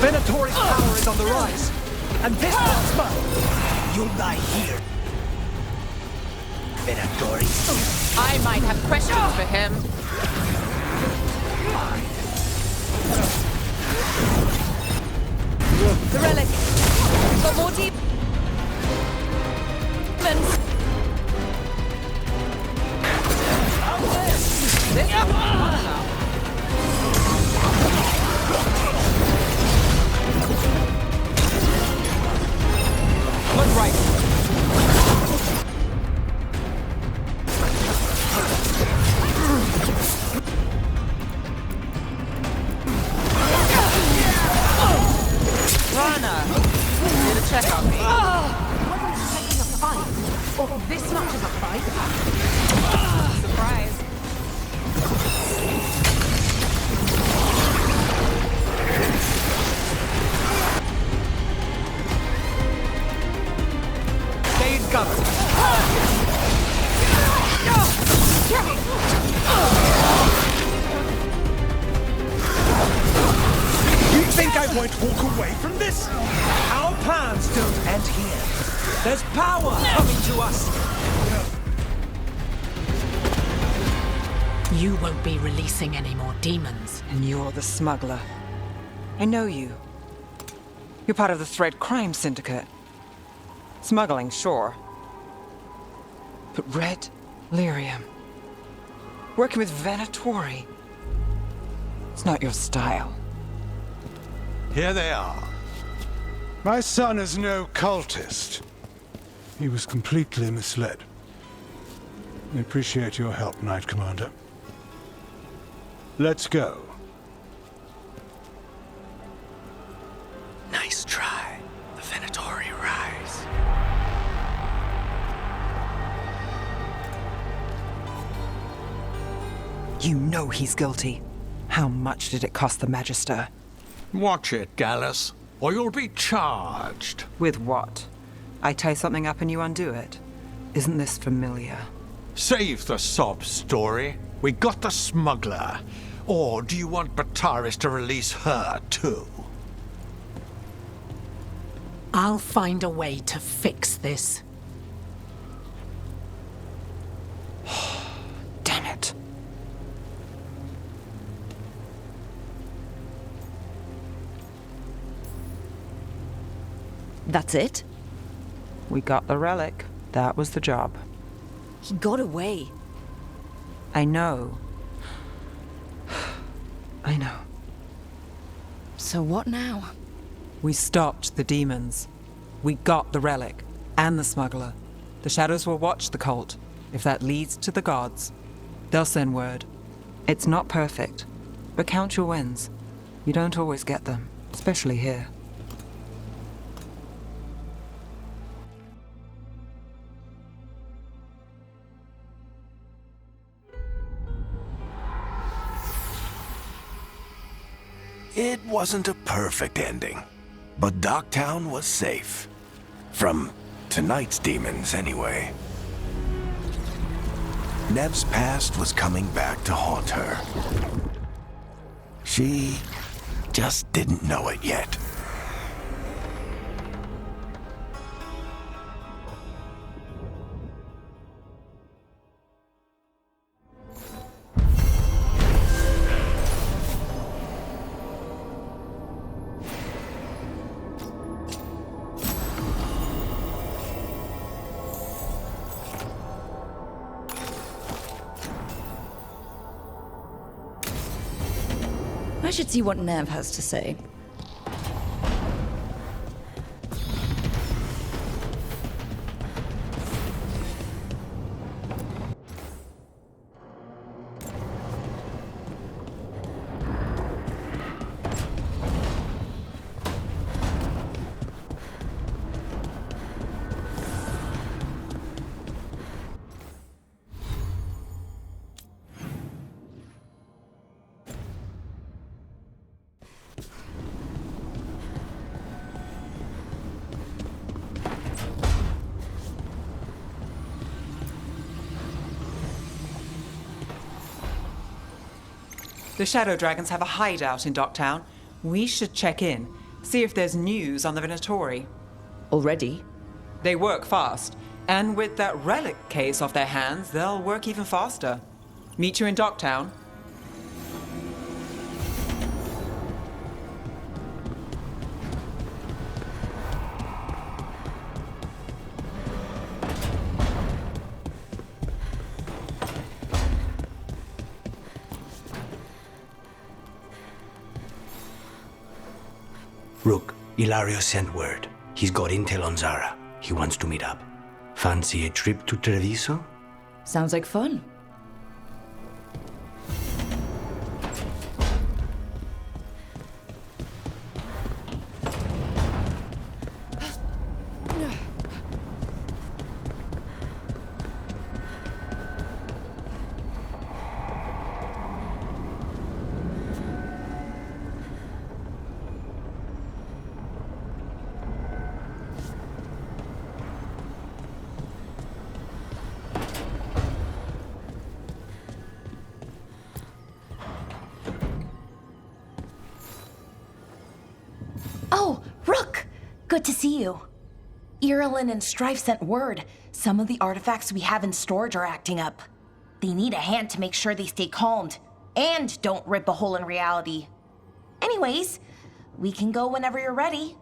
Venatori's power is on the rise, and this part's mine. You'll die here. Venatori. I might have questions for him. The relic. Got more demons. Look right. Rana, did a check on me. Whether it's taking a fight, or this much of a fight. Surprise. Stay in cover. You think I won't walk away from this? Our plans don't end here. There's power coming to us. You won't be releasing any more demons. And you're the smuggler. I know you. You're part of the Thread Crime Syndicate. Smuggling, sure. But Red Lyrium. Working with Venatori. It's not your style. Here they are. My son is no cultist. He was completely misled. I appreciate your help, Knight Commander. Let's go. Nice try. The Venatori rise. You know he's guilty. How much did it cost the Magister? Watch it, Gallus, or you'll be charged. With what? I tie something up and you undo it. Isn't this familiar? Save the sob story. We got the smuggler. Or do you want Bataris to release her, too? I'll find a way to fix this. Damn it. That's it? We got the relic. That was the job. He got away. I know. I know. So what now? We stopped the demons. We got the relic. And the smuggler. The shadows will watch the cult. If that leads to the gods, they'll send word. It's not perfect, but count your wins. You don't always get them, especially here. It wasn't a perfect ending, but Docktown was safe. From tonight's demons, anyway. Nev's past was coming back to haunt her. She just didn't know it yet. I should see what Nev has to say. The Shadow Dragons have a hideout in Docktown. We should check in, See if there's news on the Venatori. Already? They work fast, and with that relic case off their hands, they'll work even faster. Meet you in Docktown. Rook, Ilario sent word. He's got intel on Zara. He wants to meet up. Fancy a trip to Treviso? Sounds like fun. Oh, Rook! Good to see you. Irilyn and Strife sent word. Some of the artifacts we have in storage are acting up. They need a hand to make sure they stay calmed, and don't rip a hole in reality. Anyways, we can go whenever you're ready.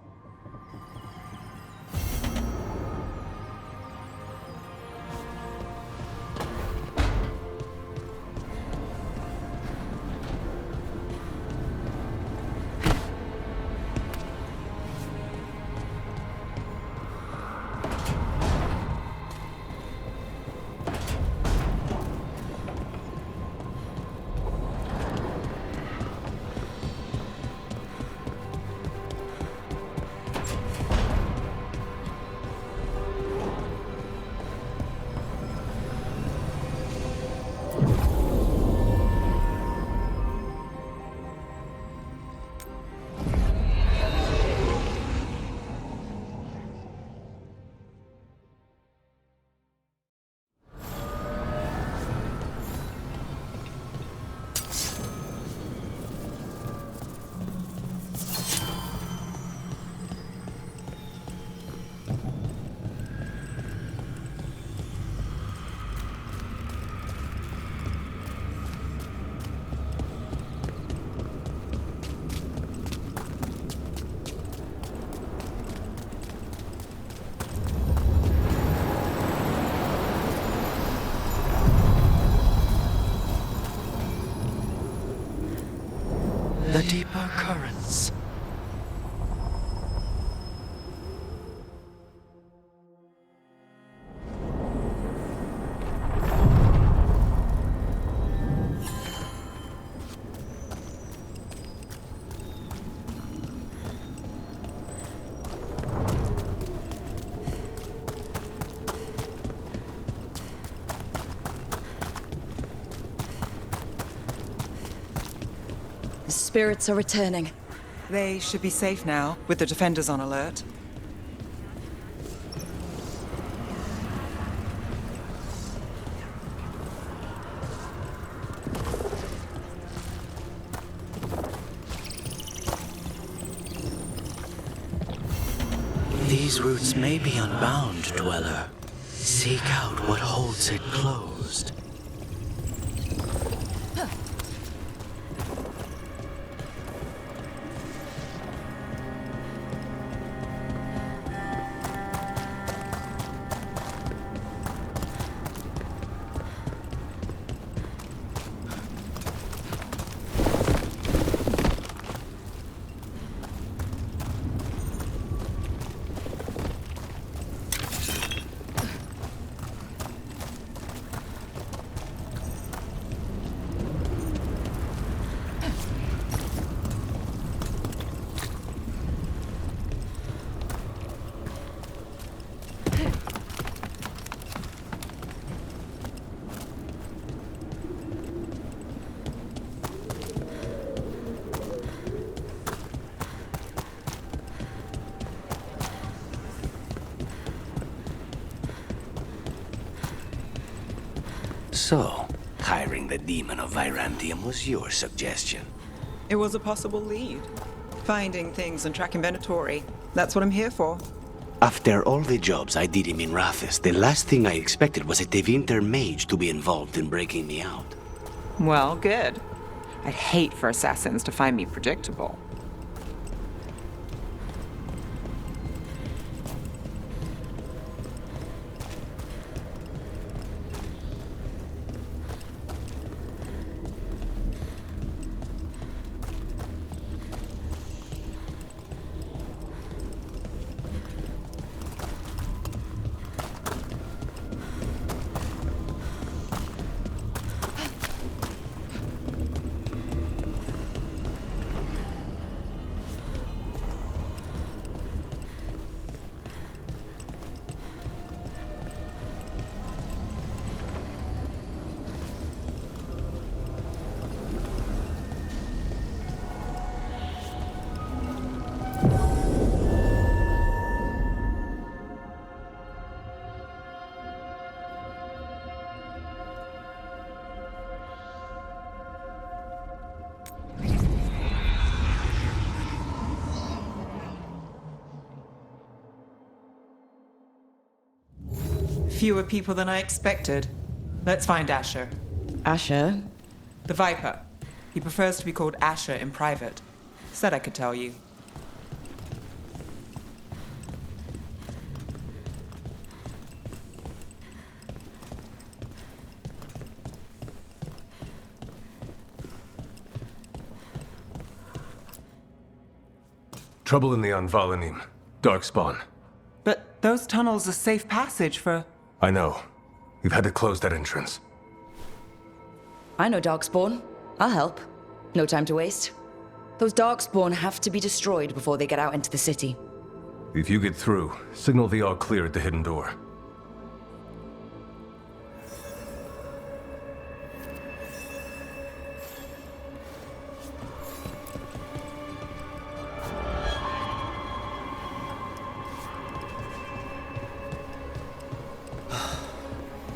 The deeper currents. The spirits are returning. They should be safe now, with the defenders on alert. These roots may be unbound, Dweller. Seek out what holds it closed. So, hiring the demon of Virantium was your suggestion. It was a possible lead. Finding things and tracking Venatori. That's what I'm here for. After all the jobs I did in Minrathis, the last thing I expected was a Tevinter mage to be involved in breaking me out. Well, good. I'd hate for assassins to find me predictable. Fewer people than I expected. Let's find Asher. Asher? The Viper. He prefers to be called Asher in private. Said I could tell you. Trouble in the Anvalanim. Darkspawn. But those tunnels are safe passage for... I know. We've had to close that entrance. I know Darkspawn. I'll help. No time to waste. Those Darkspawn have to be destroyed before they get out into the city. If you get through, signal the all clear at the hidden door.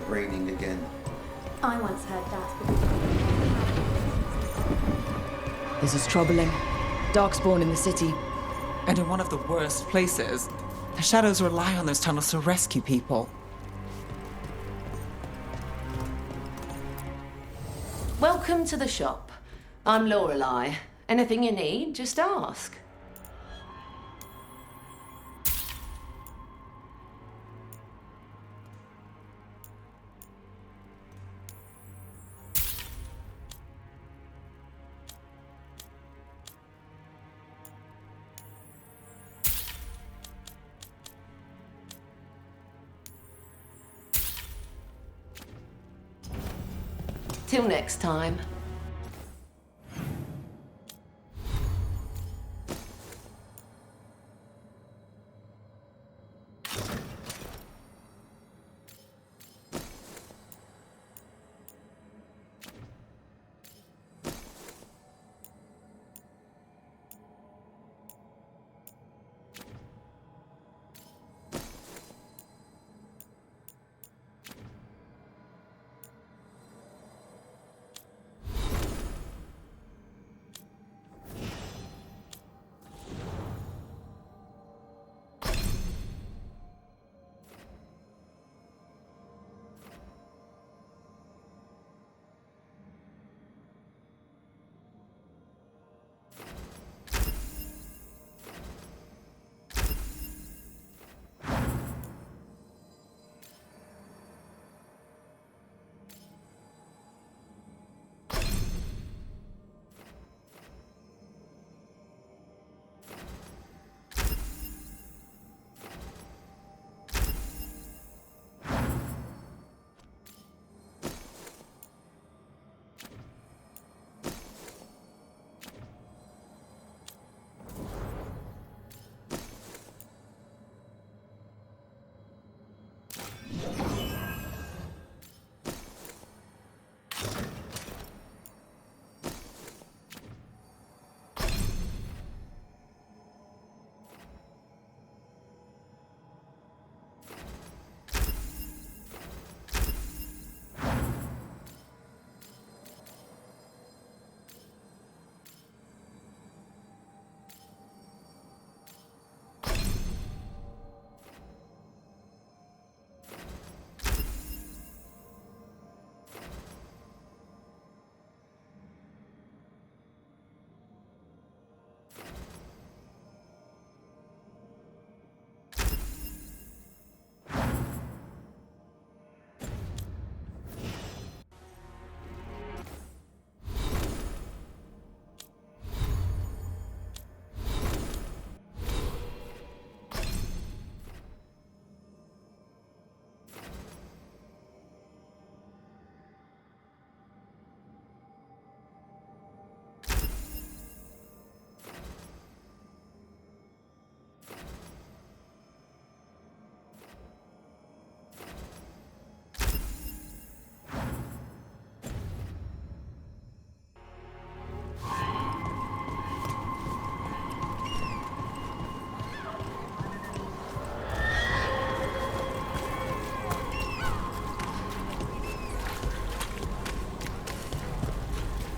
Raining again. I once heard that. This is troubling. Darkspawn in the city. And in one of the worst places. The Shadows rely on those tunnels to rescue people. Welcome to the shop. I'm Lorelei. Anything you need, just ask. Till next time.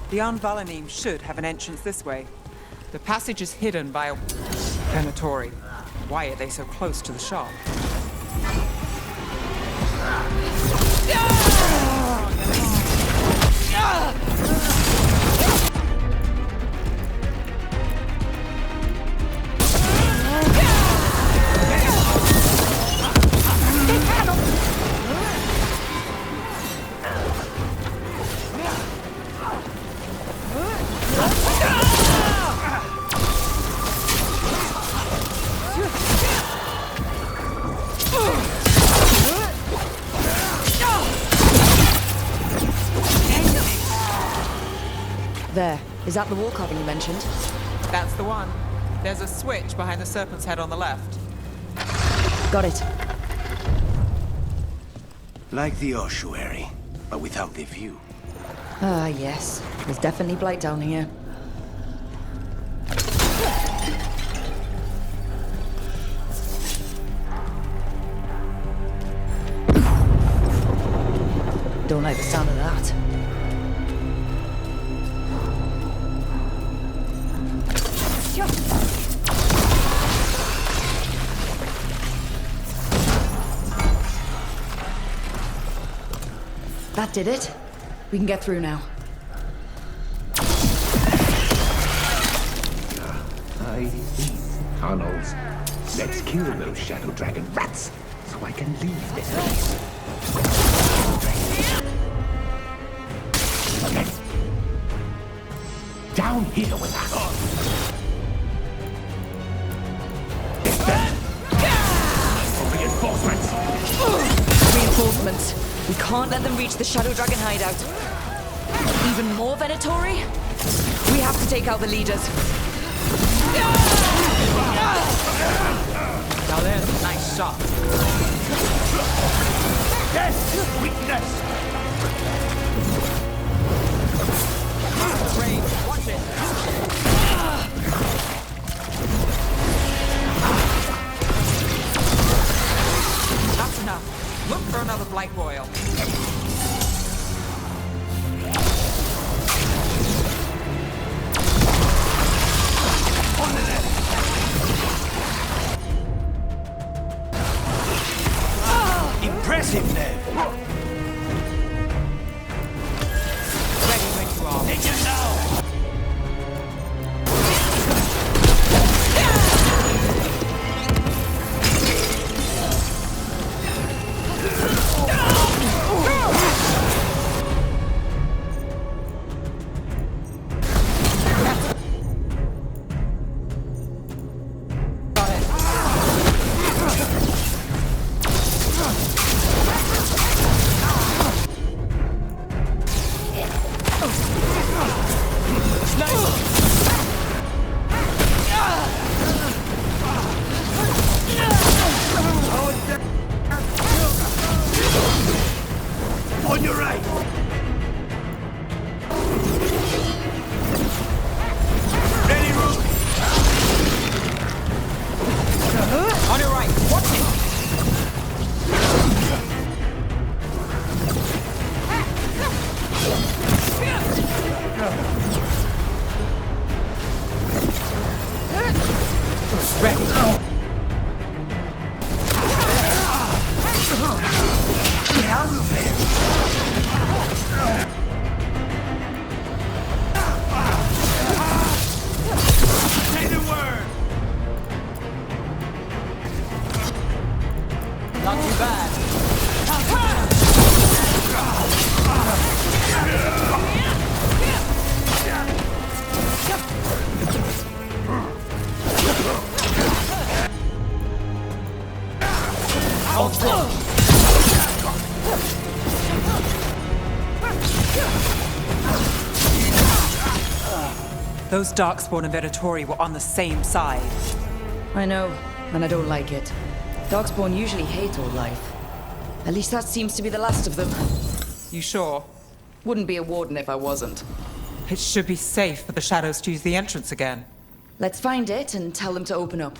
The Anvalanim should have an entrance this way. The passage is hidden by a Venatori. Why are they so close to the shop? There. Is that the wall carving you mentioned? That's the one. There's a switch behind the serpent's head on the left. Got it. Like the ossuary, but without the view. Ah, yes. There's definitely blight down here. Don't like the sound of that. That did it. We can get through now. These tunnels. Let's kill those shadow dragon rats so I can leave this place. Okay. Down here with us. Reinforcements. Reinforcements. We can't let them reach the Shadow Dragon hideout. Even more Venatori? We have to take out the leaders. Now there's a nice shot. Yes! Weakness! Range, watch it. That's enough. Look for another blight boil. Impressive, Ned. Ready when you are. Take him now. On your right! Ready, Rook! On your right, watch it! Ready. Say the word! Not too bad. Those Darkspawn and Venatori were on the same side. I know, and I don't like it. Darkspawn usually hate all life. At least that seems to be the last of them. You sure? Wouldn't be a warden if I wasn't. It should be safe for the shadows to use the entrance again. Let's find it and tell them to open up.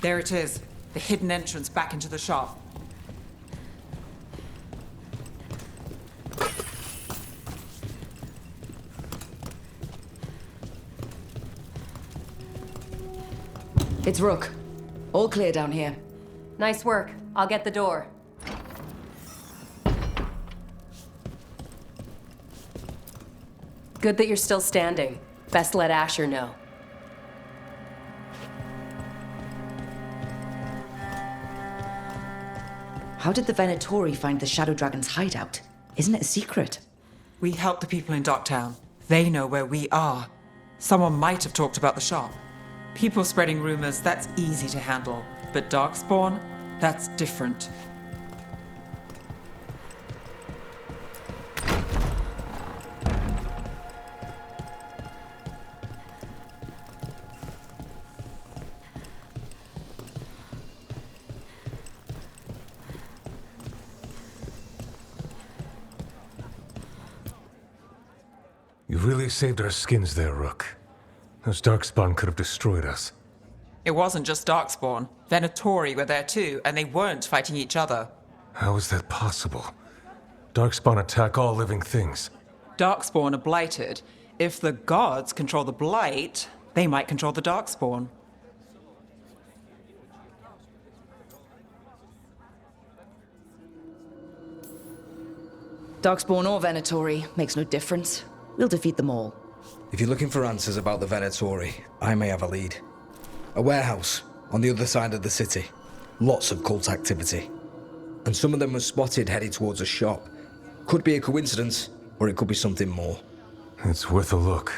There it is. The hidden entrance back into the shop. It's Rook. All clear down here. Nice work. I'll get the door. Good that you're still standing. Best let Asher know. How did the Venatori find the Shadow Dragon's hideout? Isn't it a secret? We help the people in Docktown. They know where we are. Someone might have talked about the shop. People spreading rumors, that's easy to handle. But Darkspawn, that's different. You really saved our skins there, Rook. Those Darkspawn could have destroyed us. It wasn't just Darkspawn. Venatori were there too, and they weren't fighting each other. How is that possible? Darkspawn attack all living things. Darkspawn are blighted. If the gods control the blight, they might control the Darkspawn. Darkspawn or Venatori, makes no difference. We'll defeat them all. If you're looking for answers about the Venatori, I may have a lead. A warehouse on the other side of the city. Lots of cult activity. And some of them were spotted heading towards a shop. Could be a coincidence, or it could be something more. It's worth a look.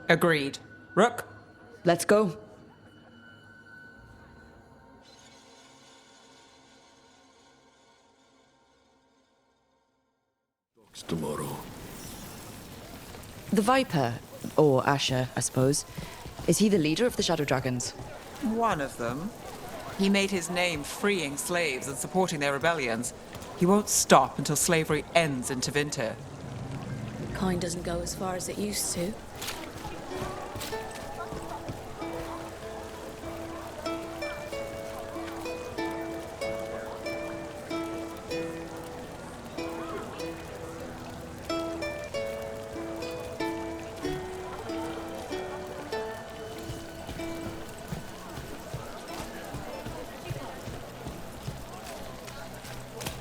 Agreed. Rook? Let's go. Tomorrow. The Viper, or Asher, I suppose. Is he the leader of the Shadow Dragons? One of them. He made his name freeing slaves and supporting their rebellions. He won't stop until slavery ends in Tevinter. Kind doesn't go as far as it used to.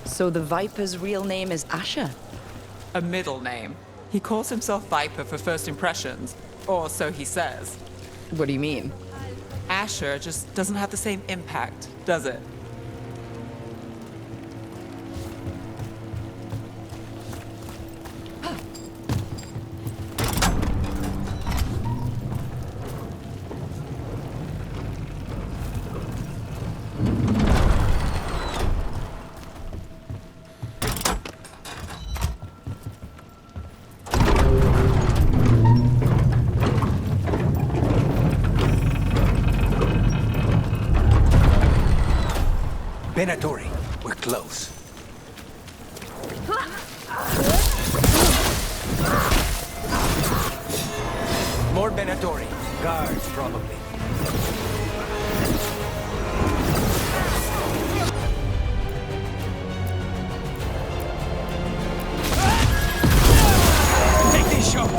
So the Viper's real name is Asher? A middle name. He calls himself Viper for first impressions, or so he says. What do you mean? Asher just doesn't have the same impact, does it? Venatori, we're close. More Venatori. Guards, probably. Take this shot!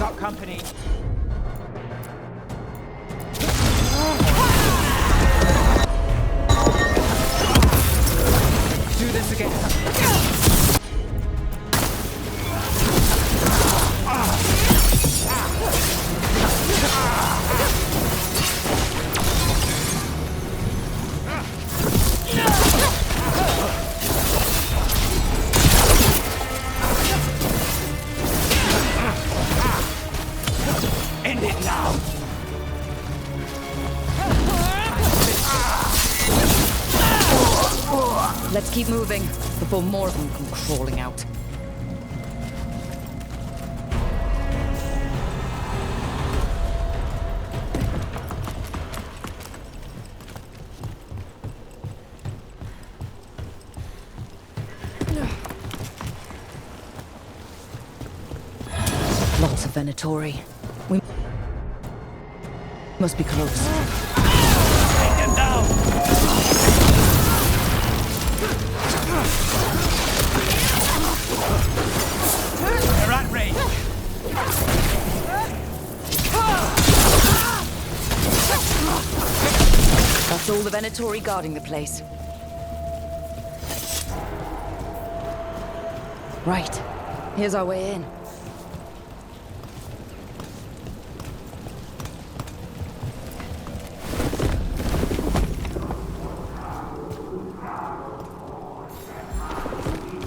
got company. Do this again. End it now! Let's keep moving before more of them come crawling out. Lots of Venatori. We must be close. Take them down! They're at range. That's all the Venatori guarding the place. Right. Here's our way in.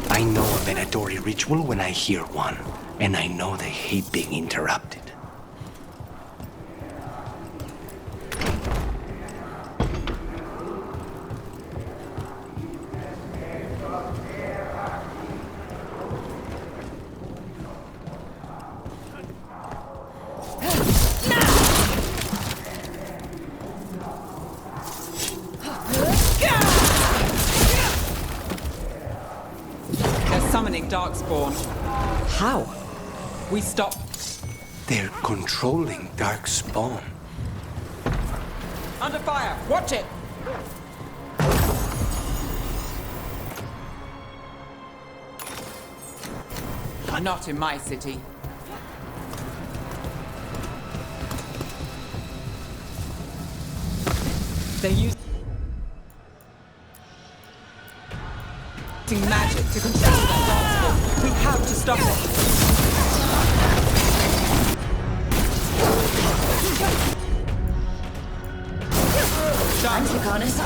I know a Venatori ritual when I hear one, and I know they hate being interrupted. Summoning Darkspawn. How? We stop. They're controlling Darkspawn. Under fire! Watch it! Not in my city. They use magic to control that Darkspawn. We have to stop it. Time to harness.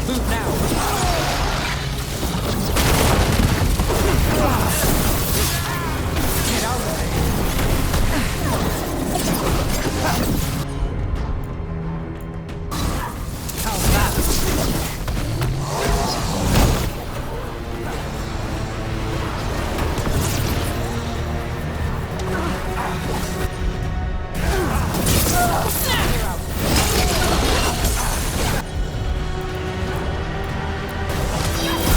Move now. Get out of there. How's that?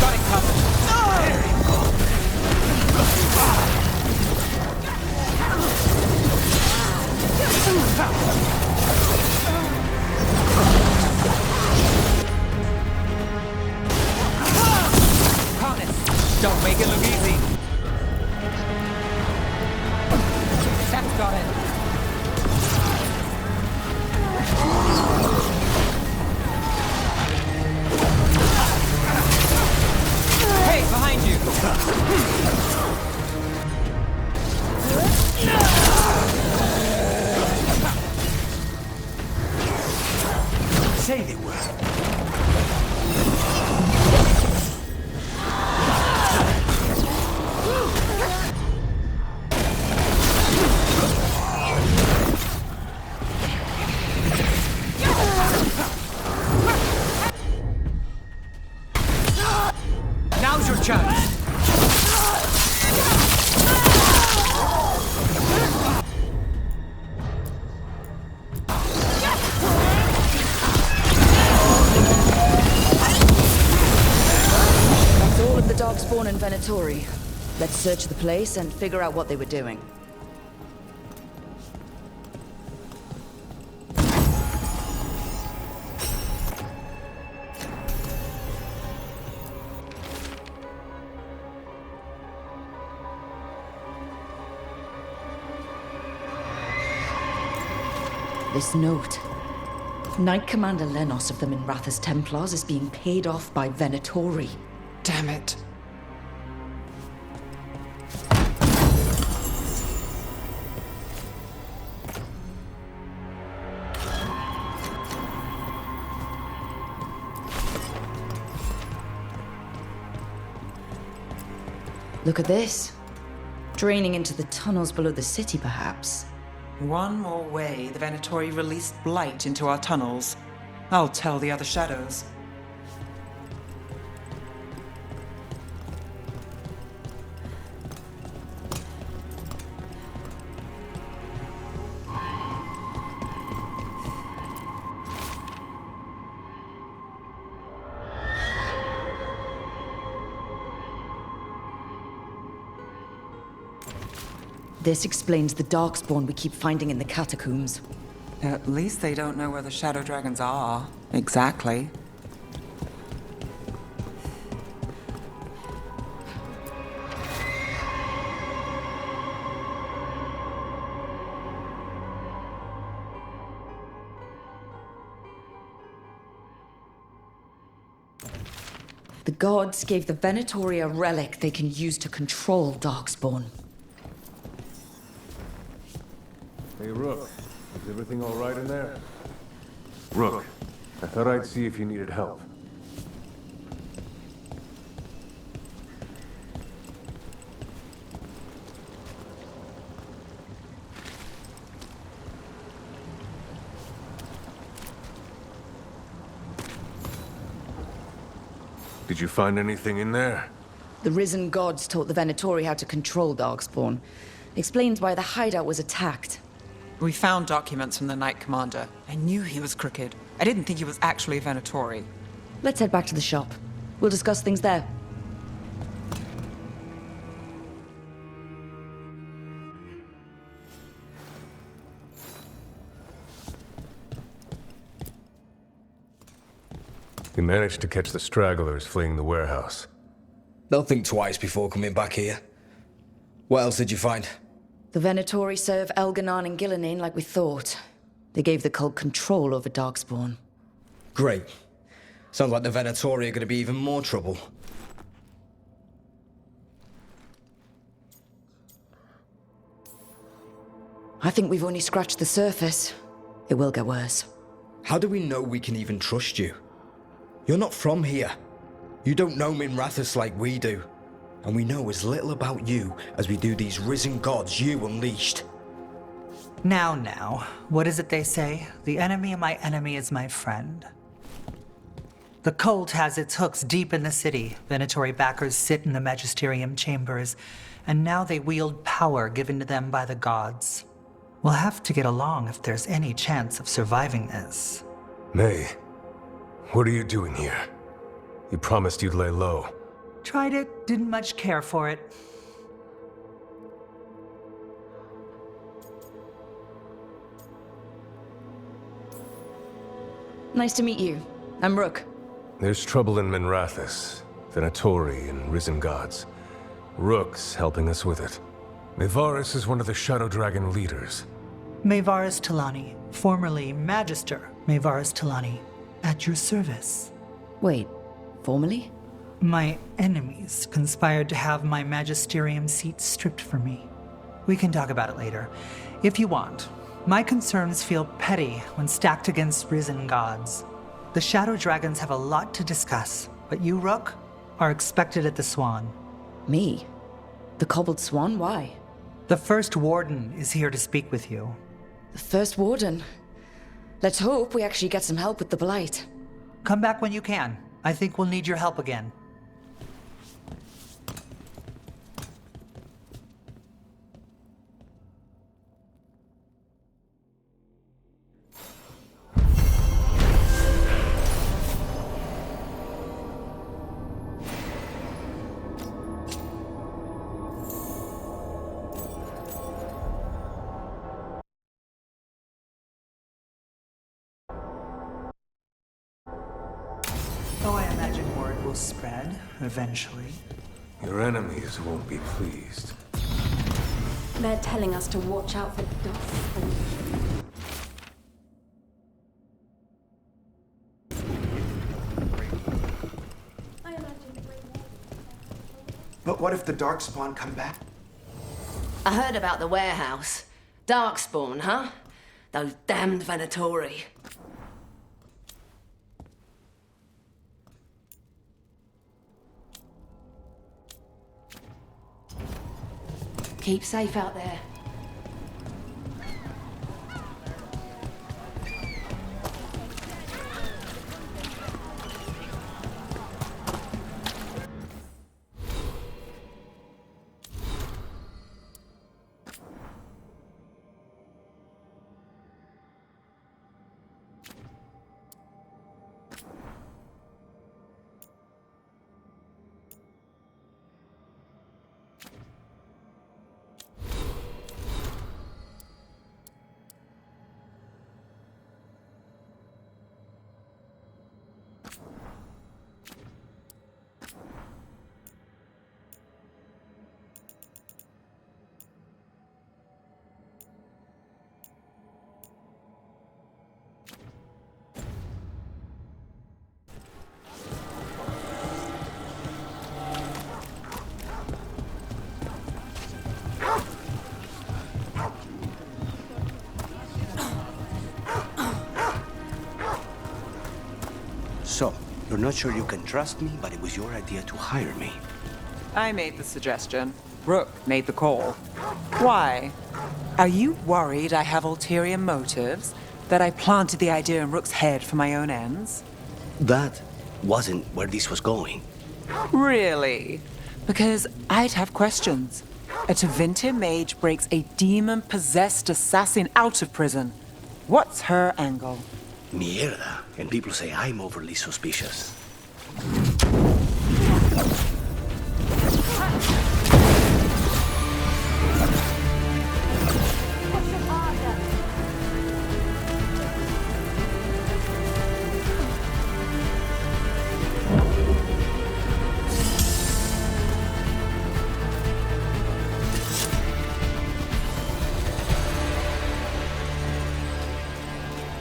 Got it covered. Harness. Don't make it look easy. That's got it. Hey, behind you. Say they were. Now's your chance. That's all of the Darkspawn and Venatori. Let's search the place and figure out what they were doing. This note. Knight Commander Lenos of the Minrathous Templars is being paid off by Venatori. Damn it. Look at this. Draining into the tunnels below the city, perhaps. One more way the Venatori released blight into our tunnels. I'll tell the other shadows. This explains the Darkspawn we keep finding in the catacombs. At least they don't know where the Shadow Dragons are. Exactly. The gods gave the Venatori a relic they can use to control Darkspawn. Hey, Rook. Is everything all right in there? Rook, I thought I'd see if you needed help. Did you find anything in there? The risen gods taught the Venatori how to control Darkspawn. Explains why the hideout was attacked. We found documents from the Knight Commander. I knew he was crooked. I didn't think he was actually Venatori. Let's head back to the shop. We'll discuss things there. We managed to catch the stragglers fleeing the warehouse. They'll think twice before coming back here. What else did you find? The Venatori serve Elganon and Gillinane like we thought. They gave the cult control over Darkspawn. Great. Sounds like the Venatori are going to be even more trouble. I think we've only scratched the surface. It will get worse. How do we know we can even trust you? You're not from here. You don't know Minrathous like we do. And we know as little about you as we do these risen gods you unleashed. Now, what is it they say? The enemy of my enemy is my friend. The cult has its hooks deep in the city. Venatori backers sit in the magisterium chambers, and now they wield power given to them by the gods. We'll have to get along if there's any chance of surviving this. May, what are you doing here? You promised you'd lay low. Tried it, didn't much care for it. Nice to meet you. I'm Rook. There's trouble in Minrathous, Venatori, and risen gods. Rook's helping us with it. Mayvarus is one of the Shadow Dragon leaders. Mayvarus Talani, formerly Magister Mayvarus Talani, at your service. Wait, formerly? My enemies conspired to have my magisterium seat stripped from me. We can talk about it later, if you want. My concerns feel petty when stacked against risen gods. The Shadow Dragons have a lot to discuss, but you, Rook, are expected at the Swan. Me? The Cobbled Swan? Why? The First Warden is here to speak with you. The First Warden? Let's hope we actually get some help with the Blight. Come back when you can. I think we'll need your help again. Oh, I imagine word will spread, eventually. Your enemies won't be pleased. They're telling us to watch out for dust. But what if the Darkspawn come back? I heard about the warehouse. Darkspawn, huh? Those damned Venatori. Keep safe out there. So, you're not sure you can trust me, but it was your idea to hire me. I made the suggestion. Rook made the call. Why? Are you worried I have ulterior motives? That I planted the idea in Rook's head for my own ends? That wasn't where this was going. Really? Because I'd have questions. A Tevinter mage breaks a demon-possessed assassin out of prison. What's her angle? Mierda. And people say I'm overly suspicious.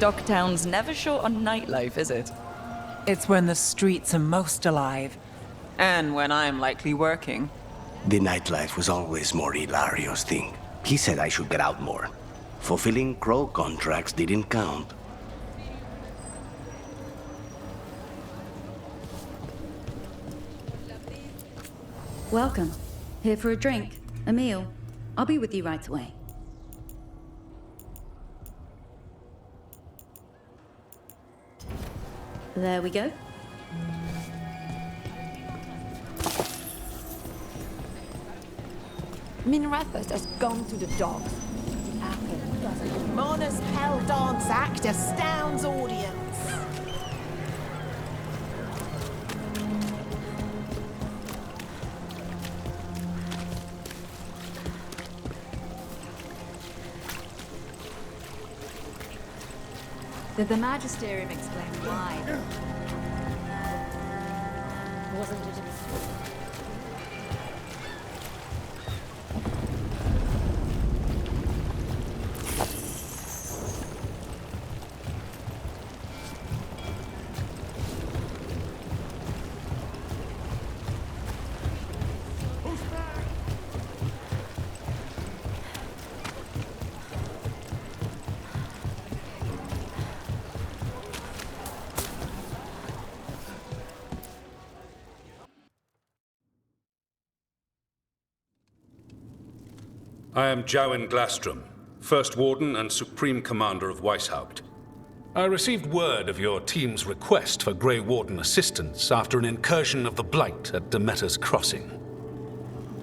Docktown's never short on nightlife, is it? It's when the streets are most alive. And when I'm likely working. The nightlife was always Morillario's thing. He said I should get out more. Fulfilling crow contracts didn't count. Welcome. Here for a drink, a meal. I'll be with you right away. There we go. Minrathus has gone to the dogs. Mona's Hell Dance Act astounds audience. Did the Magisterium explain why? Wasn't it I am Jowen Glastrom, First Warden and Supreme Commander of Weishaupt. I received word of your team's request for Grey Warden assistance after an incursion of the Blight at Demeter's Crossing.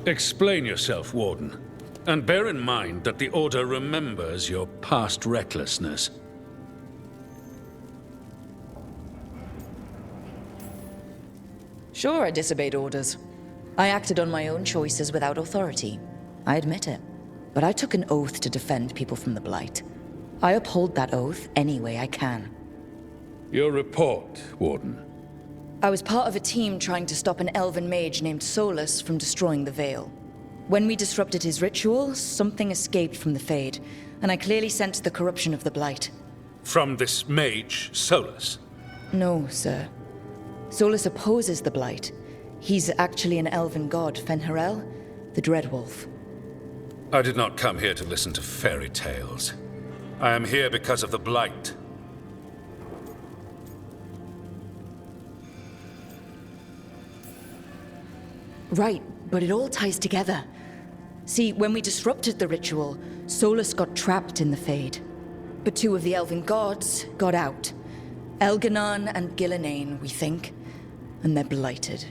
Explain yourself, Warden, and bear in mind that the Order remembers your past recklessness. Sure, I disobeyed orders. I acted on my own choices without authority. I admit it. But I took an oath to defend people from the Blight. I uphold that oath any way I can. Your report, Warden. I was part of a team trying to stop an elven mage named Solus from destroying the Veil. When we disrupted his ritual, something escaped from the Fade, and I clearly sensed the corruption of the Blight. From this mage, Solus? No, sir. Solus opposes the Blight. He's actually an elven god, Fen'Harel, the Dreadwolf. I did not come here to listen to fairy tales. I am here because of the Blight. Right, but it all ties together. See, when we disrupted the ritual, Solus got trapped in the Fade. But two of the elven gods got out. Elganon and Gillenane, we think. And they're blighted.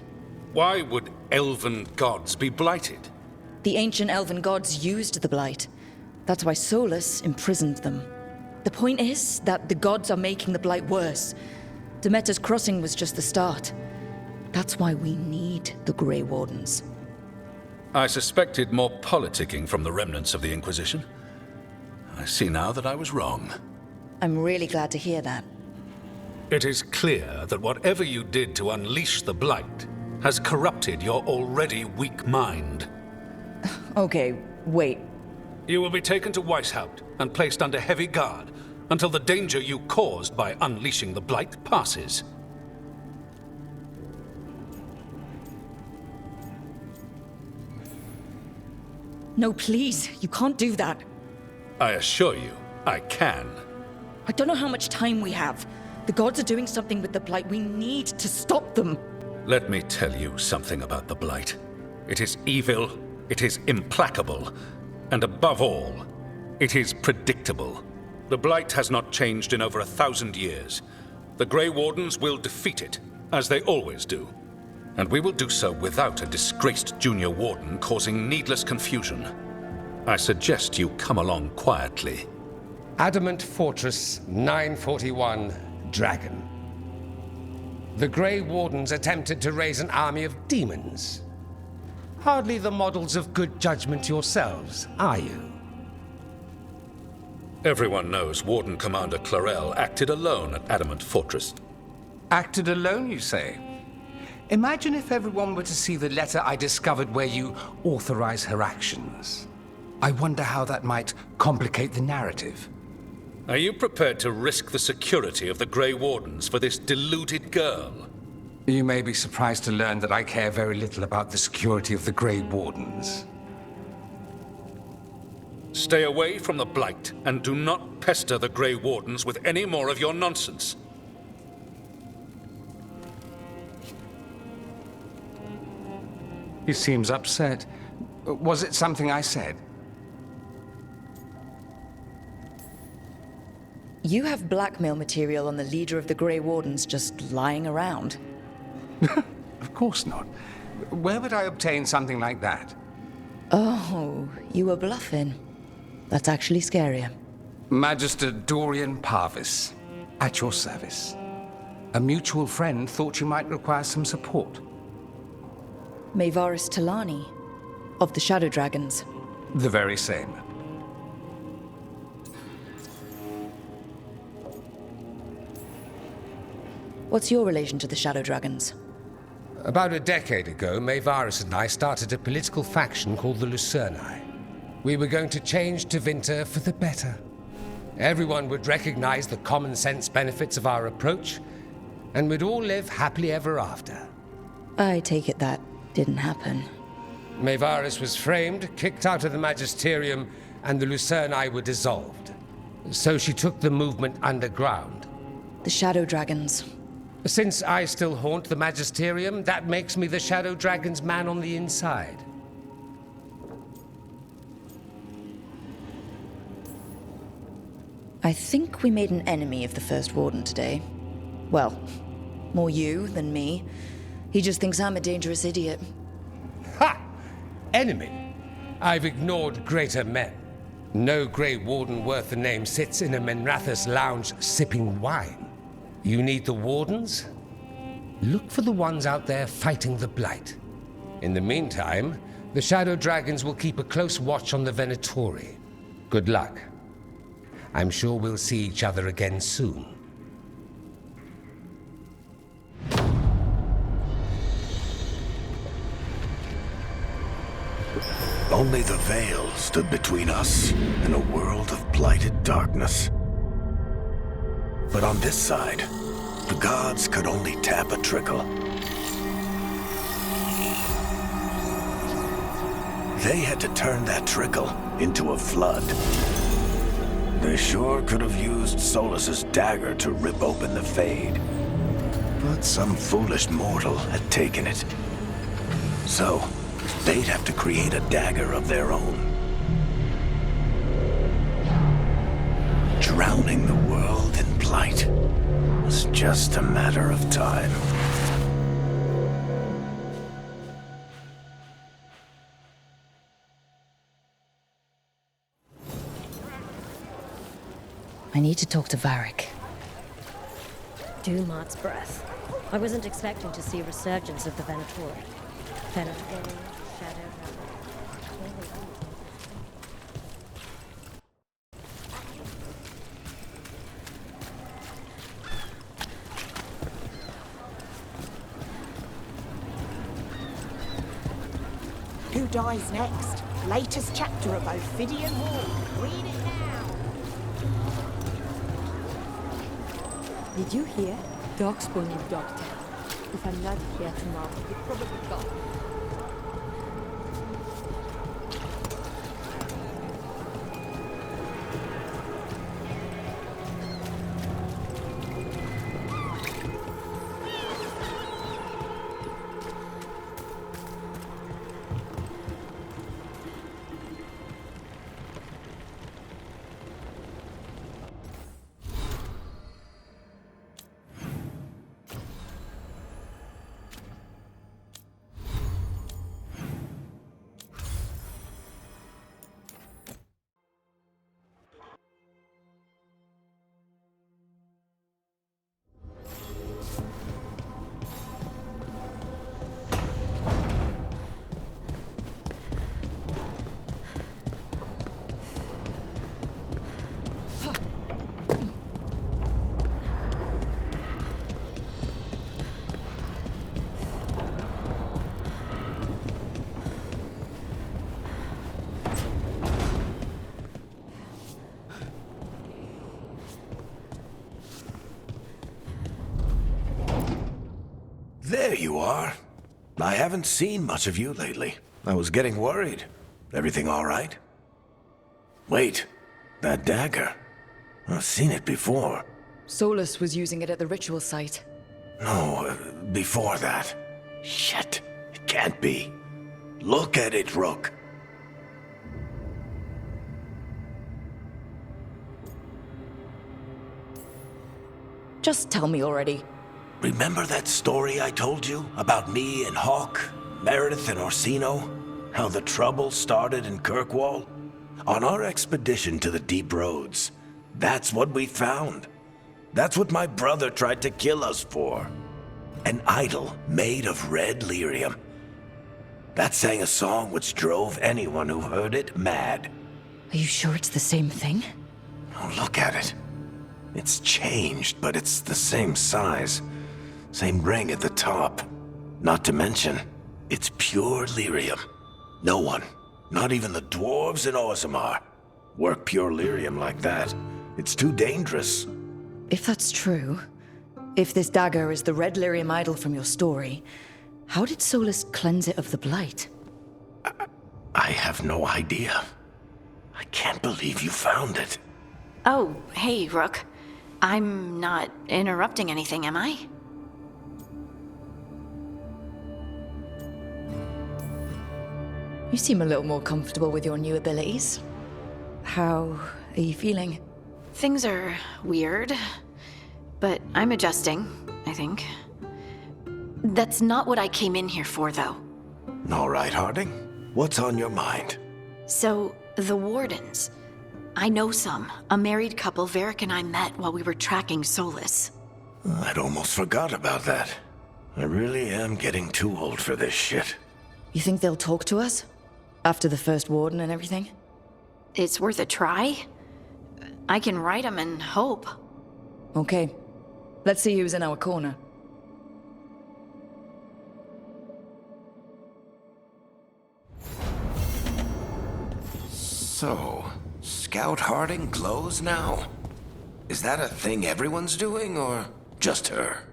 Why would elven gods be blighted? The ancient elven gods used the blight. That's why Solus imprisoned them. The point is that the gods are making the blight worse. Demeter's Crossing was just the start. That's why we need the Grey Wardens. I suspected more politicking from the remnants of the Inquisition. I see now that I was wrong. I'm really glad to hear that. It is clear that whatever you did to unleash the Blight has corrupted your already weak mind. Okay, wait. You will be taken to Weishaupt and placed under heavy guard until the danger you caused by unleashing the Blight passes. No, please, you can't do that. I assure you, I can. I don't know how much time we have. The gods are doing something with the Blight. We need to stop them. Let me tell you something about the Blight. It is evil, it is implacable, and above all, it is predictable. The Blight has not changed in over 1,000 years. The Grey Wardens will defeat it, as they always do. And we will do so without a disgraced junior warden causing needless confusion. I suggest you come along quietly. Adamant Fortress 941, Dragon. The Grey Wardens attempted to raise an army of demons. Hardly the models of good judgment yourselves, are you? Everyone knows Warden Commander Clarel acted alone at Adamant Fortress. Acted alone, you say? Imagine if everyone were to see the letter I discovered where you authorize her actions. I wonder how that might complicate the narrative. Are you prepared to risk the security of the Grey Wardens for this deluded girl? You may be surprised to learn that I care very little about the security of the Grey Wardens. Stay away from the Blight, and do not pester the Grey Wardens with any more of your nonsense. He seems upset. Was it something I said? You have blackmail material on the leader of the Grey Wardens just lying around. Of course not. Where would I obtain something like that? Oh, you were bluffing. That's actually scarier. Magister Dorian Parvis, at your service. A mutual friend thought you might require some support. Maevaris Talani, of the Shadow Dragons. The very same. What's your relation to the Shadow Dragons? About a decade ago, Maevaris and I started a political faction called the Lucerni. We were going to change Tevinter for the better. Everyone would recognize the common sense benefits of our approach, and we'd all live happily ever after. I take it that didn't happen. Maevaris was framed, kicked out of the Magisterium, and the Lucerni were dissolved. So she took the movement underground. The Shadow Dragons. Since I still haunt the Magisterium, that makes me the Shadow Dragon's man on the inside. I think we made an enemy of the First Warden today. Well, more you than me. He just thinks I'm a dangerous idiot. Ha! Enemy? I've ignored greater men. No Grey Warden worth the name sits in a Minrathous lounge sipping wine. You need the Wardens? Look for the ones out there fighting the Blight. In the meantime, the Shadow Dragons will keep a close watch on the Venatori. Good luck. I'm sure we'll see each other again soon. Only the veil stood between us and a world of blighted darkness. But on this side, the gods could only tap a trickle. They had to turn that trickle into a flood. They sure could have used Solus's dagger to rip open the Fade. But some foolish mortal had taken it. So, they'd have to create a dagger of their own. Drowning the world in blight was just a matter of time. I need to talk to Varric. Dumat's breath. I wasn't expecting to see a resurgence of the Venatori. Venatori, Shadow. Who dies next? Latest chapter of Ophidian War. Read it now. Did you hear? Darkspawn in Darktown. If I'm not here tomorrow, you're probably gone. There you are. I haven't seen much of you lately. I was getting worried. Everything all right? Wait, that dagger. I've seen it before. Solus was using it at the ritual site. No, before that. Shit, it can't be. Look at it, Rook. Just tell me already. Remember that story I told you about me and Hawk, Meredith and Orsino? How the trouble started in Kirkwall? On our expedition to the Deep Roads, that's what we found. That's what my brother tried to kill us for. An idol made of red lyrium. That sang a song which drove anyone who heard it mad. Are you sure it's the same thing? Oh, look at it. It's changed, but it's the same size. Same ring at the top. Not to mention, it's pure lyrium. No one, not even the dwarves in Orzammar, work pure lyrium like that. It's too dangerous. If that's true, if this dagger is the red lyrium idol from your story, how did Solus cleanse it of the blight? I have no idea. I can't believe you found it. Oh, hey, Rook. I'm not interrupting anything, am I? You seem a little more comfortable with your new abilities. How are you feeling? Things are weird, but I'm adjusting, I think. That's not what I came in here for, though. All right, Harding. What's on your mind? So, the Wardens. I know some. A married couple Varric and I met while we were tracking Solus. I'd almost forgot about that. I really am getting too old for this shit. You think they'll talk to us? After the first warden and everything? It's worth a try. I can write them and hope. Okay. Let's see who's in our corner. So, Scout Harding glows now? Is that a thing everyone's doing, or just her?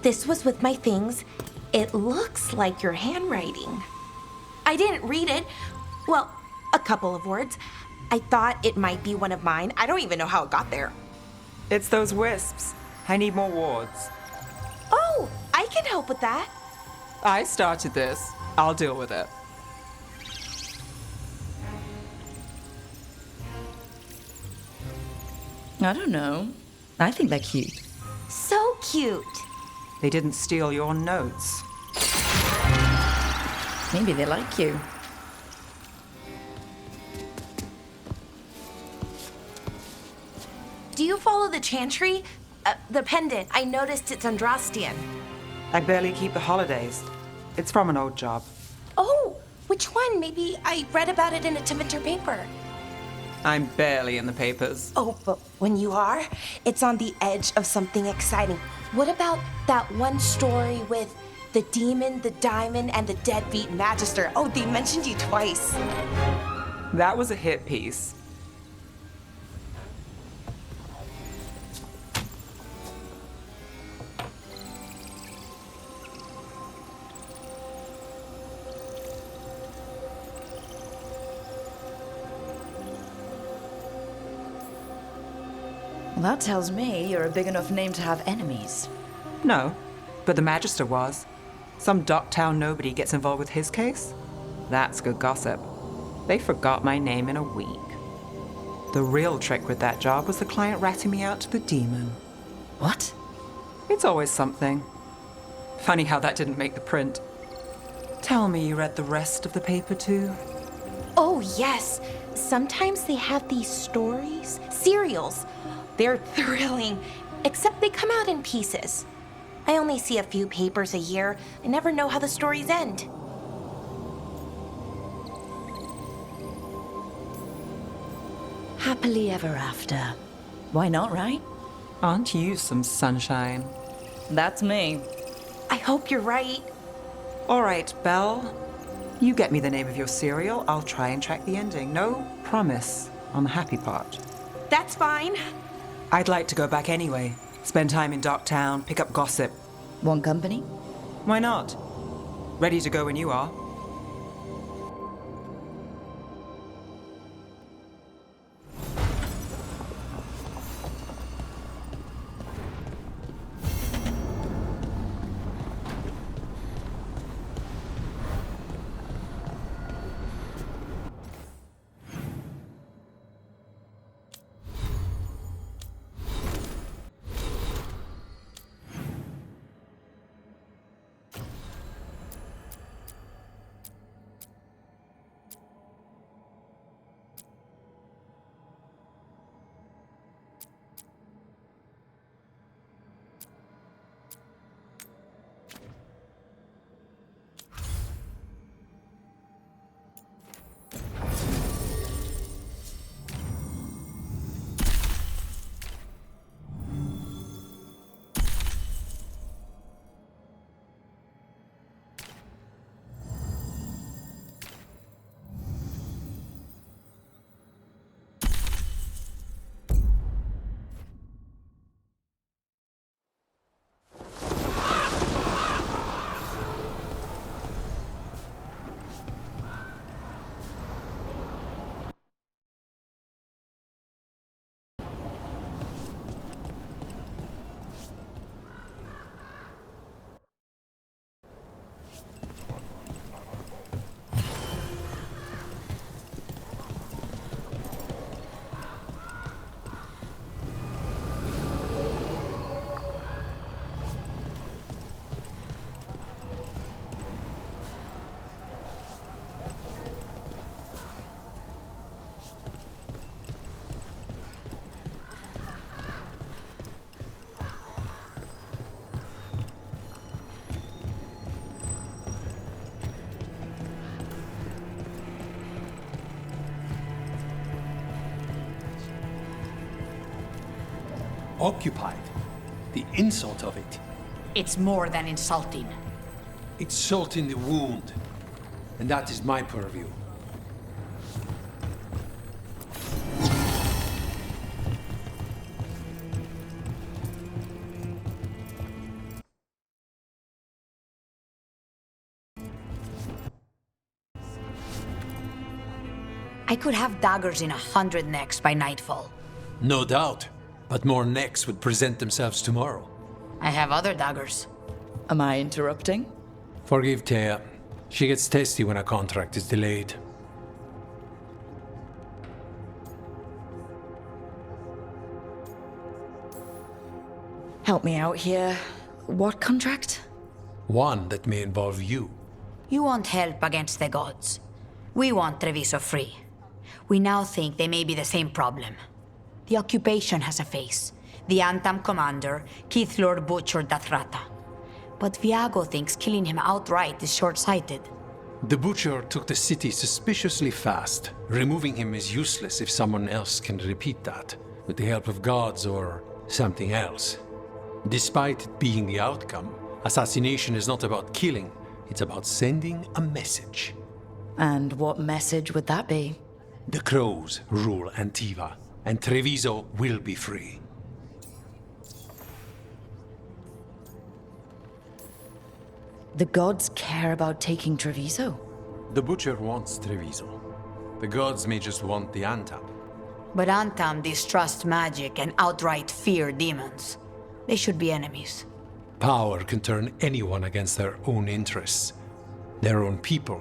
this was with my things. It looks like your handwriting. I didn't read it. Well, a couple of words. I thought it might be one of mine. I don't even know how it got there. It's those wisps. I need more wards. Oh, I can help with that. I started this. I'll deal with it. I don't know. I think they're cute. So cute. They didn't steal your notes. Maybe they like you. Do you follow the chantry? The pendant. I noticed it's Andrastian. I barely keep the holidays. It's from an old job. Oh, which one? Maybe I read about it in a Timenter paper. I'm barely in the papers. Oh, but when you are, it's on the edge of something exciting. What about that one story with the demon, the diamond, and the deadbeat magister? Oh, they mentioned you twice. That was a hit piece. Well, that tells me you're a big enough name to have enemies. No, but the Magister was. Some Docktown nobody gets involved with his case? That's good gossip. They forgot my name in a week. The real trick with that job was the client ratting me out to the demon. What? It's always something. Funny how that didn't make the print. Tell me you read the rest of the paper too? Oh, yes. Sometimes they have these stories, serials. They're thrilling, except they come out in pieces. I only see a few papers a year. I never know how the stories end. Happily ever after. Why not, right? Aren't you some sunshine? That's me. I hope you're right. All right, Belle. You get me the name of your serial. I'll try and track the ending. No promise on the happy part. That's fine. I'd like to go back anyway. Spend time in Docktown, pick up gossip. Want company? Why not? Ready to go when you are. Occupied. The insult of it. It's more than insulting. It's salt in the wound. And that is my purview. I could have daggers in 100 necks by nightfall. No doubt. But more necks would present themselves tomorrow. I have other daggers. Am I interrupting? Forgive Thea. She gets testy when a contract is delayed. Help me out here. What contract? One that may involve you. You want help against the gods. We want Treviso free. We now think they may be the same problem. The occupation has a face. The Antam commander, Keith Lord Butcher Dathrata. But Viago thinks killing him outright is short-sighted. The Butcher took the city suspiciously fast. Removing him is useless if someone else can repeat that, with the help of gods or something else. Despite it being the outcome, assassination is not about killing, it's about sending a message. And what message would that be? The Crows rule Antiva, and Treviso will be free. The gods care about taking Treviso? The Butcher wants Treviso. The gods may just want the Antam. But Antam distrust magic and outright fear demons. They should be enemies. Power can turn anyone against their own interests, their own people.